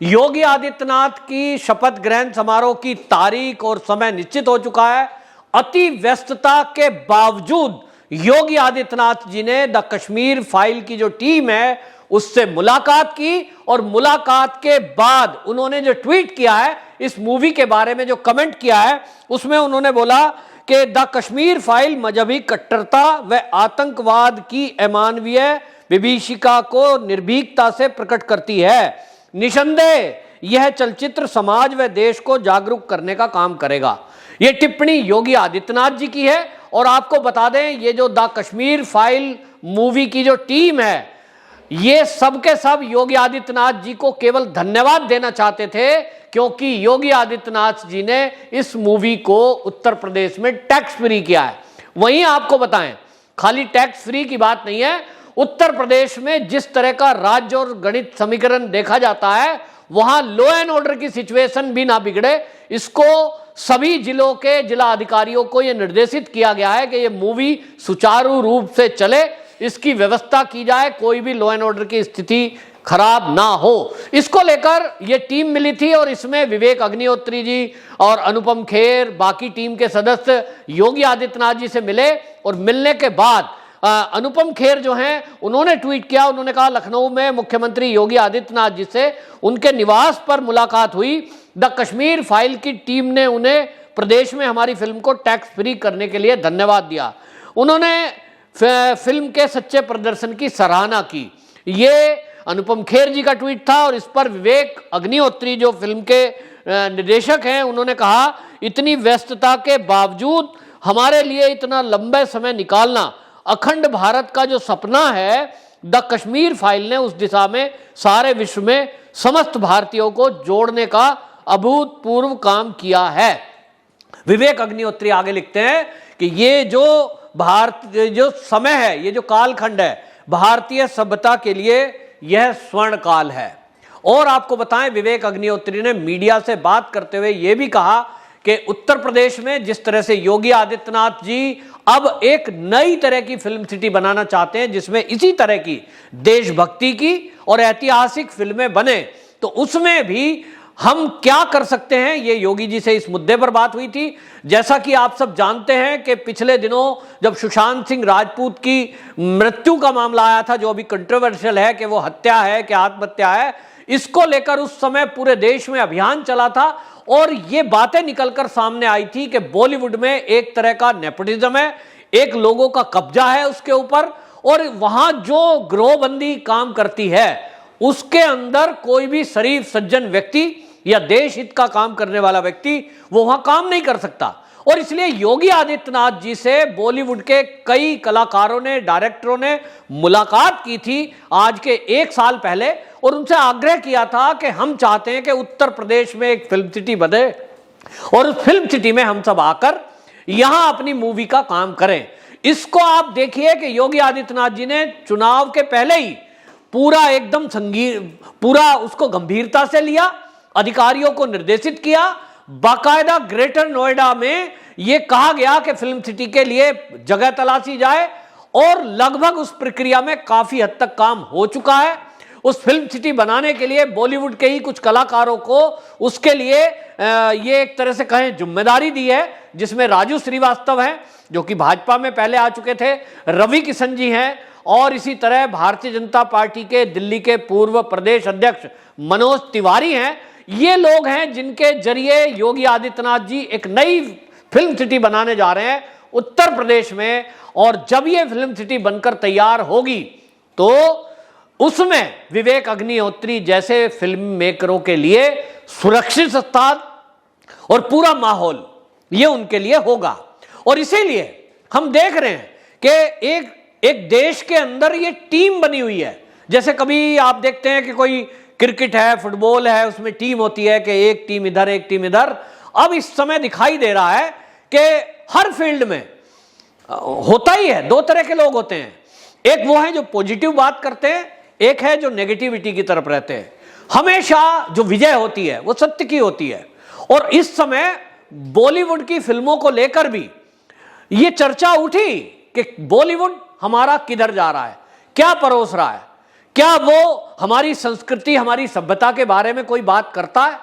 योगी आदित्यनाथ की शपथ ग्रहण समारोह की तारीख और समय निश्चित हो चुका है। अति व्यस्तता के बावजूद योगी आदित्यनाथ जी ने द कश्मीर फाइल की जो टीम है उससे मुलाकात की और मुलाकात के बाद उन्होंने जो ट्वीट किया है, इस मूवी के बारे में जो कमेंट किया है, उसमें उन्होंने बोला कि द कश्मीर फाइल मजहबी कट्टरता व आतंकवाद की अमानवीय विभीषिका को निर्भीकता से प्रकट करती है। निसंदेह यह चलचित्र समाज व देश को जागरूक करने का काम करेगा। यह टिप्पणी योगी आदित्यनाथ जी की है। और आपको बता दें, ये जो द कश्मीर फाइल मूवी की जो टीम है, ये सब के सब योगी आदित्यनाथ जी को केवल धन्यवाद देना चाहते थे, क्योंकि योगी आदित्यनाथ जी ने इस मूवी को उत्तर प्रदेश में टैक्स फ्री किया है। वहीं आपको बताएं, खाली टैक्स फ्री की बात नहीं है, उत्तर प्रदेश में जिस तरह का राज्य और गणित समीकरण देखा जाता है, वहां लॉ एंड ऑर्डर की सिचुएशन भी ना बिगड़े, इसको सभी जिलों के जिला अधिकारियों को यह निर्देशित किया गया है कि यह मूवी सुचारू रूप से चले, इसकी व्यवस्था की जाए, कोई भी लॉ एंड ऑर्डर की स्थिति खराब ना हो। इसको लेकर यह टीम मिली थी और इसमें विवेक अग्निहोत्री जी और अनुपम खेर, बाकी टीम के सदस्य योगी आदित्यनाथ जी से मिले। और मिलने के बाद अनुपम खेर जो हैं, उन्होंने ट्वीट किया, उन्होंने कहा लखनऊ में मुख्यमंत्री योगी आदित्यनाथ जी से उनके निवास पर मुलाकात हुई। द कश्मीर फाइल की टीम ने उन्हें प्रदेश में हमारी फिल्म को टैक्स फ्री करने के लिए धन्यवाद दिया। उन्होंने फिल्म के सच्चे प्रदर्शन की सराहना की। ये अनुपम खेर जी का ट्वीट था। और इस पर विवेक अग्निहोत्री जो फिल्म के निर्देशक हैं, उन्होंने कहा इतनी व्यस्तता के बावजूद हमारे लिए इतना लंबे समय निकालना, अखंड भारत का जो सपना है, द कश्मीर फाइल ने उस दिशा में सारे विश्व में समस्त भारतीयों को जोड़ने का अभूतपूर्व काम किया है। विवेक अग्निहोत्री आगे लिखते हैं कि ये जो जो समय है, ये जो कालखंड है, भारतीय सभ्यता के लिए यह स्वर्ण काल है। और आपको बताएं, विवेक अग्निहोत्री ने मीडिया से बात करते हुए यह भी कहा कि उत्तर प्रदेश में जिस तरह से योगी आदित्यनाथ जी अब एक नई तरह की फिल्म सिटी बनाना चाहते हैं, जिसमें इसी तरह की देशभक्ति की और ऐतिहासिक फिल्में बने, तो उसमें भी हम क्या कर सकते हैं, ये योगी जी से इस मुद्दे पर बात हुई थी। जैसा कि आप सब जानते हैं कि पिछले दिनों जब सुशांत सिंह राजपूत की मृत्यु का मामला आया था, जो अभी कंट्रोवर्शियल है कि वो हत्या है कि आत्महत्या है, इसको लेकर उस समय पूरे देश में अभियान चला था और ये बातें निकलकर सामने आई थी कि बॉलीवुड में एक तरह का नेपोटिज्म है, एक लोगों का कब्जा है उसके ऊपर, और वहां जो गिरोहबंदी काम करती है उसके अंदर कोई भी शरीफ सज्जन व्यक्ति या देश हित का काम करने वाला व्यक्ति वो वहां काम नहीं कर सकता। और इसलिए योगी आदित्यनाथ जी से बॉलीवुड के कई कलाकारों ने, डायरेक्टरों ने मुलाकात की थी आज के 1 साल पहले, और उनसे आग्रह किया था कि हम चाहते हैं कि उत्तर प्रदेश में एक फिल्म सिटी बने और उस फिल्म सिटी में हम सब आकर यहां अपनी मूवी का काम करें। इसको आप देखिए कि योगी आदित्यनाथ जी ने चुनाव के पहले ही पूरा एकदम पूरा उसको गंभीरता से लिया, अधिकारियों को निर्देशित किया। बाकायदा ग्रेटर नोएडा में यह कहा गया कि फिल्म सिटी के लिए जगह तलाशी जाए, और लगभग उस प्रक्रिया में काफी हद तक काम हो चुका है। उस फिल्म सिटी बनाने के लिए बॉलीवुड के ही कुछ कलाकारों को उसके लिए ये एक तरह से कहें जिम्मेदारी दी है, जिसमें राजू श्रीवास्तव हैं जो कि भाजपा में पहले आ चुके थे, रवि किशन जी हैं, और इसी तरह भारतीय जनता पार्टी के दिल्ली के पूर्व प्रदेश अध्यक्ष मनोज तिवारी हैं। ये लोग हैं जिनके जरिए योगी आदित्यनाथ जी एक नई फिल्म सिटी बनाने जा रहे हैं उत्तर प्रदेश में। और जब ये फिल्म सिटी बनकर तैयार होगी तो उसमें विवेक अग्निहोत्री जैसे फिल्म मेकरों के लिए सुरक्षित स्थान और पूरा माहौल ये उनके लिए होगा। और इसीलिए हम देख रहे हैं कि एक देश के अंदर ये टीम बनी हुई है। जैसे कभी आप देखते हैं कि कोई क्रिकेट है, फुटबॉल है, उसमें टीम होती है कि एक टीम इधर एक टीम इधर। अब इस समय दिखाई दे रहा है कि हर फील्ड में होता ही है, 2 तरह के लोग होते हैं। एक वो है जो पॉजिटिव बात करते हैं, एक है जो नेगेटिविटी की तरफ रहते हैं। हमेशा जो विजय होती है वो सत्य की होती है। और इस समय बॉलीवुड की फिल्मों को लेकर भी ये चर्चा उठी कि बॉलीवुड हमारा किधर जा रहा है, क्या परोस रहा है, क्या वो हमारी संस्कृति, हमारी सभ्यता के बारे में कोई बात करता है?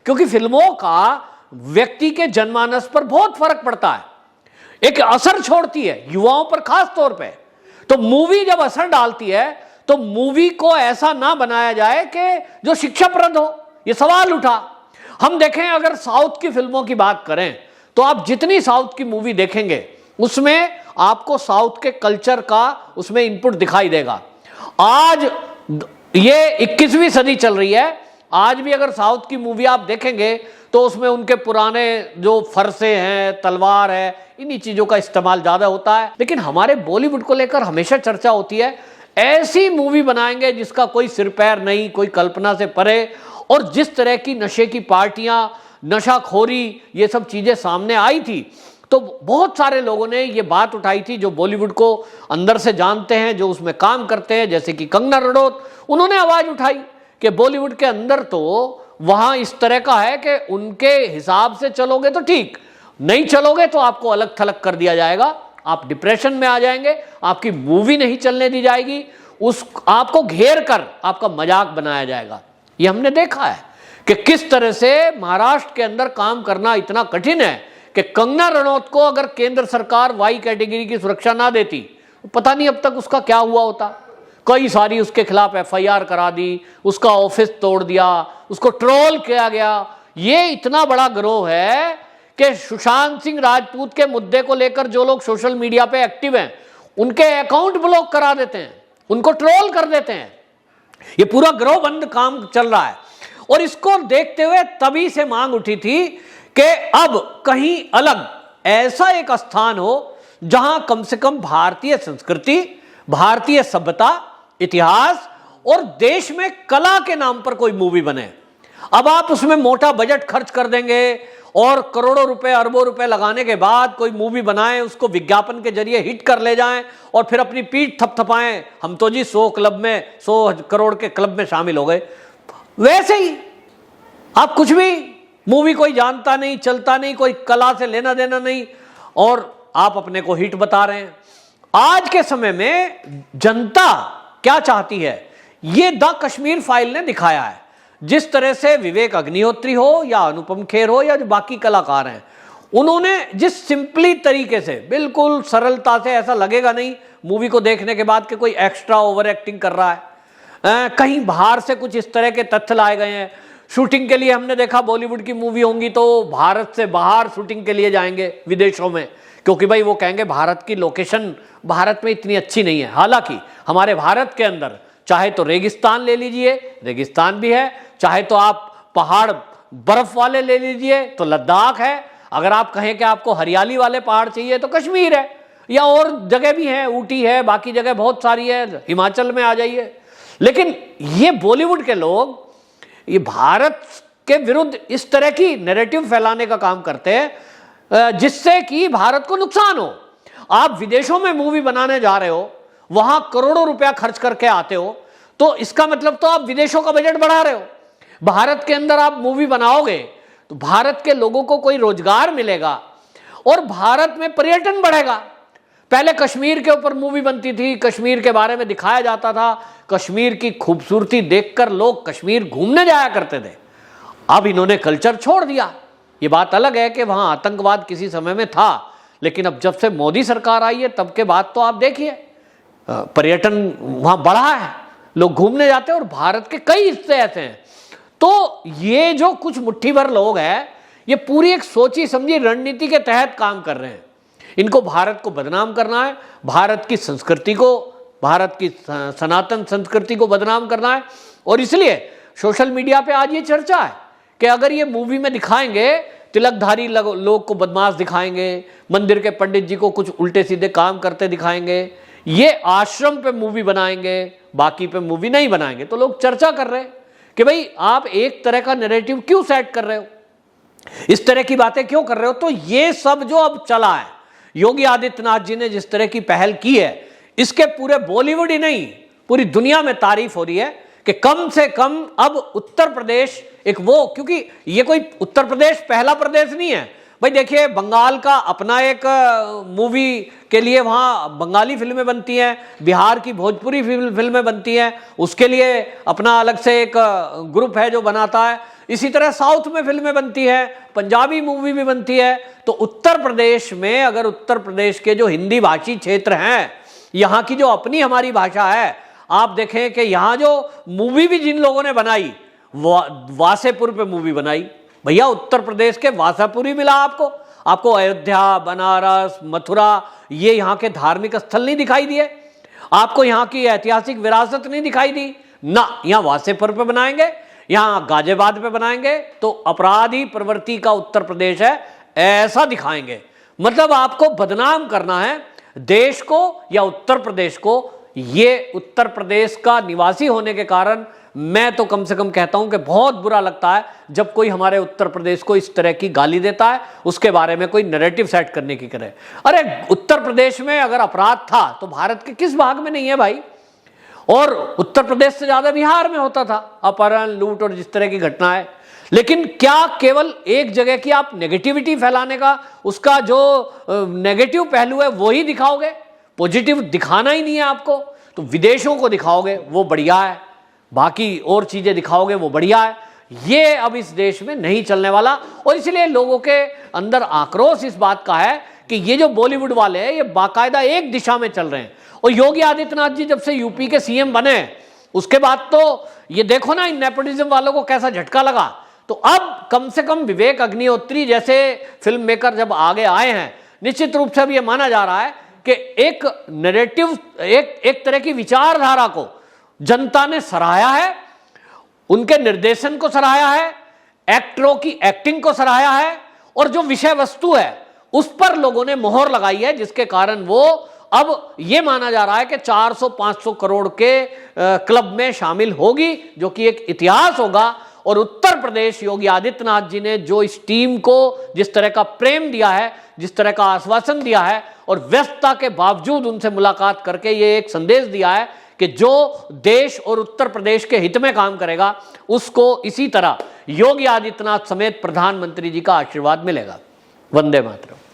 क्योंकि फिल्मों का व्यक्ति के जनमानस पर बहुत फर्क पड़ता है, एक असर छोड़ती है युवाओं पर खास तौर पे। तो मूवी जब असर डालती है तो मूवी को ऐसा ना बनाया जाए कि जो शिक्षाप्रद हो। ये सवाल उठा। हम देखें, अगर साउथ की फिल्मों की बात करें तो आप जितनी साउथ की मूवी देखेंगे उसमें आपको साउथ के कल्चर का उसमें इनपुट दिखाई देगा। आज ये 21वीं सदी चल रही है, आज भी अगर साउथ की मूवी आप देखेंगे तो उसमें उनके पुराने जो फरसे हैं, तलवार है, इन्हीं चीजों का इस्तेमाल ज्यादा होता है। लेकिन हमारे बॉलीवुड को लेकर हमेशा चर्चा होती है, ऐसी मूवी बनाएंगे जिसका कोई सिर पैर नहीं, कोई कल्पना से परे, और जिस तरह की नशे की पार्टियां, नशाखोरी, ये सब चीजें सामने आई थी तो बहुत सारे लोगों ने ये बात उठाई थी जो बॉलीवुड को अंदर से जानते हैं, जो उसमें काम करते हैं, जैसे कि कंगना रनौत। उन्होंने आवाज उठाई कि बॉलीवुड के अंदर तो वहां इस तरह का है कि उनके हिसाब से चलोगे तो ठीक, नहीं चलोगे तो आपको अलग थलग कर दिया जाएगा, आप डिप्रेशन में आ जाएंगे, आपकी मूवी नहीं चलने दी जाएगी, आपको घेर कर आपका मजाक बनाया जाएगा। ये हमने देखा है कि किस तरह से महाराष्ट्र के अंदर काम करना इतना कठिन है कि कंगना रनौत को अगर केंद्र सरकार वाई कैटेगरी की सुरक्षा ना देती, पता नहीं अब तक उसका क्या हुआ होता। कई सारी उसके खिलाफ एफआईआर करा दी, उसका ऑफिस तोड़ दिया, उसको ट्रोल किया गया। ये इतना बड़ा गिरोह है कि सुशांत सिंह राजपूत के मुद्दे को लेकर जो लोग सोशल मीडिया पे एक्टिव हैं उनके अकाउंट ब्लॉक करा देते हैं, उनको ट्रोल कर देते हैं। ये पूरा गिरोहबंद काम चल रहा है। और इसको देखते हुए तभी से मांग उठी थी कि अब कहीं अलग ऐसा एक स्थान हो जहां कम से कम भारतीय संस्कृति, भारतीय सभ्यता, इतिहास और देश में कला के नाम पर कोई मूवी बने। अब आप उसमें मोटा बजट खर्च कर देंगे और करोड़ों रुपए, अरबों रुपए लगाने के बाद कोई मूवी बनाएं, उसको विज्ञापन के जरिए हिट कर ले जाएं और फिर अपनी पीठ थपथपाएं, हम तो जी 100 क्लब में, 100 करोड़ के क्लब में शामिल हो गए। वैसे ही आप कुछ भी, मूवी कोई जानता नहीं, चलता नहीं, कोई कला से लेना देना नहीं, और आप अपने को हिट बता रहे हैं। आज के समय में जनता क्या चाहती है ये द कश्मीर फाइल ने दिखाया है। जिस तरह से विवेक अग्निहोत्री हो या अनुपम खेर हो या जो बाकी कलाकार हैं, उन्होंने जिस सिंपली तरीके से, बिल्कुल सरलता से, ऐसा लगेगा नहीं मूवी को देखने के बाद कि कोई एक्स्ट्रा ओवर एक्टिंग कर रहा है, कहीं बाहर से कुछ इस तरह के तथ्य लाए गए हैं। शूटिंग के लिए हमने देखा बॉलीवुड की मूवी होंगी तो भारत से बाहर शूटिंग के लिए जाएंगे विदेशों में, क्योंकि भाई वो कहेंगे भारत की लोकेशन भारत में इतनी अच्छी नहीं है। हालांकि हमारे भारत के अंदर चाहे तो रेगिस्तान ले लीजिए, रेगिस्तान भी है, चाहे तो आप पहाड़ बर्फ वाले ले लीजिए तो लद्दाख है, अगर आप कहें कि आपको हरियाली वाले पहाड़ चाहिए तो कश्मीर है, या और जगह भी है, ऊटी है, बाकी जगह बहुत सारी है, हिमाचल में आ जाइए। लेकिन ये बॉलीवुड के लोग ये भारत के विरुद्ध इस तरह की नैरेटिव फैलाने का काम करते हैं जिससे कि भारत को नुकसान हो। आप विदेशों में मूवी बनाने जा रहे हो, वहां करोड़ों रुपया खर्च करके आते हो, तो इसका मतलब तो आप विदेशों का बजट बढ़ा रहे हो। भारत के अंदर आप मूवी बनाओगे तो भारत के लोगों को कोई रोजगार मिलेगा और भारत में पर्यटन बढ़ेगा। पहले कश्मीर के ऊपर मूवी बनती थी, कश्मीर के बारे में दिखाया जाता था, कश्मीर की खूबसूरती देखकर लोग कश्मीर घूमने जाया करते थे। अब इन्होंने कल्चर छोड़ दिया। ये बात अलग है कि वहां आतंकवाद किसी समय में था, लेकिन अब जब से मोदी सरकार आई है तब के बाद तो आप देखिए पर्यटन वहां बढ़ा है, लोग घूमने जाते हैं और भारत के कई हिस्से ऐसे हैं। तो ये जो कुछ मुट्ठी भर लोग हैं, ये पूरी एक सोची समझी रणनीति के तहत काम कर रहे हैं। इनको भारत को बदनाम करना है, भारत की संस्कृति को, भारत की सनातन संस्कृति को बदनाम करना है। और इसलिए सोशल मीडिया पे आज ये चर्चा है कि अगर ये मूवी में दिखाएंगे तिलकधारी लोग को बदमाश दिखाएंगे, मंदिर के पंडित जी को कुछ उल्टे सीधे काम करते दिखाएंगे, ये आश्रम पे मूवी बनाएंगे, बाकी पे मूवी नहीं बनाएंगे, तो लोग चर्चा कर रहे हैं कि भाई आप एक तरह का नैरेटिव क्यों सेट कर रहे हो, इस तरह की बातें क्यों कर रहे हो। तो ये सब जो अब चला है, योगी आदित्यनाथ जी ने जिस तरह की पहल की है, इसके पूरे बॉलीवुड ही नहीं पूरी दुनिया में तारीफ हो रही है कि कम से कम अब उत्तर प्रदेश एक वो, क्योंकि ये कोई उत्तर प्रदेश पहला प्रदेश नहीं है, भाई देखिए, बंगाल का अपना एक मूवी के लिए वहाँ बंगाली फिल्में बनती हैं, बिहार की भोजपुरी फिल्में बनती हैं, उसके लिए अपना अलग से एक ग्रुप है जो बनाता है। इसी तरह साउथ में फिल्में बनती है, पंजाबी मूवी भी बनती है। तो उत्तर प्रदेश में, अगर उत्तर प्रदेश के जो हिंदी भाषी क्षेत्र हैं, यहाँ की जो अपनी हमारी भाषा है, आप देखें कि यहाँ जो मूवी भी जिन लोगों ने बनाई, वासेपुर पे मूवी बनाई, भैया उत्तर प्रदेश के वासापुरी मिला आपको अयोध्या, बनारस, मथुरा, ये यहाँ के धार्मिक स्थल नहीं दिखाई दिए, आपको यहाँ की ऐतिहासिक विरासत नहीं दिखाई दी ना। यहाँ वासेपुर पे बनाएंगे, यहाँ गाजियाबाद पे बनाएंगे, तो अपराधी प्रवृत्ति का उत्तर प्रदेश है ऐसा दिखाएंगे। मतलब आपको बदनाम करना है देश को या उत्तर प्रदेश को। ये उत्तर प्रदेश का निवासी होने के कारण मैं तो कम से कम कहता हूं कि बहुत बुरा लगता है जब कोई हमारे उत्तर प्रदेश को इस तरह की गाली देता है, उसके बारे में कोई नैरेटिव सेट करने की करे। अरे उत्तर प्रदेश में अगर अपराध था तो भारत के किस भाग में नहीं है भाई? और उत्तर प्रदेश से ज्यादा बिहार में होता था अपहरण, लूट और जिस तरह की घटनाएं। लेकिन क्या केवल एक जगह की आप नेगेटिविटी फैलाने का, उसका जो नेगेटिव पहलू है वो ही दिखाओगे? पॉजिटिव दिखाना ही नहीं है आपको, तो विदेशों को दिखाओगे वो बढ़िया है, बाकी और चीजें दिखाओगे वो बढ़िया है। ये अब इस देश में नहीं चलने वाला। और इसलिए लोगों के अंदर आक्रोश इस बात का है कि ये जो बॉलीवुड वाले हैं, ये बाकायदा एक दिशा में चल रहे हैं। और योगी आदित्यनाथ जी जब से यूपी के सीएम बने, उसके बाद तो ये देखो ना, इन नेपोटिज्म वालों को कैसा झटका लगा। तो अब कम से कम विवेक अग्निहोत्री जैसे फिल्म मेकर जब आगे आए हैं, निश्चित रूप से अब ये माना जा रहा है कि एक नैरेटिव, एक तरह की विचारधारा को जनता ने सराहा है, उनके निर्देशन को सराहा है, एक्टरों की एक्टिंग को सराहा है, और जो विषय वस्तु है उस पर लोगों ने मोहर लगाई है, जिसके कारण वो अब ये माना जा रहा है कि 400-500 करोड़ के क्लब में शामिल होगी, जो कि एक इतिहास होगा। और उत्तर प्रदेश, योगी आदित्यनाथ जी ने जो इस टीम को जिस तरह का प्रेम दिया है, जिस तरह का आश्वासन दिया है, और व्यस्तता के बावजूद उनसे मुलाकात करके ये एक संदेश दिया है कि जो देश और उत्तर प्रदेश के हित में काम करेगा उसको इसी तरह योगी आदित्यनाथ समेत प्रधानमंत्री जी का आशीर्वाद मिलेगा। वंदे मातरम।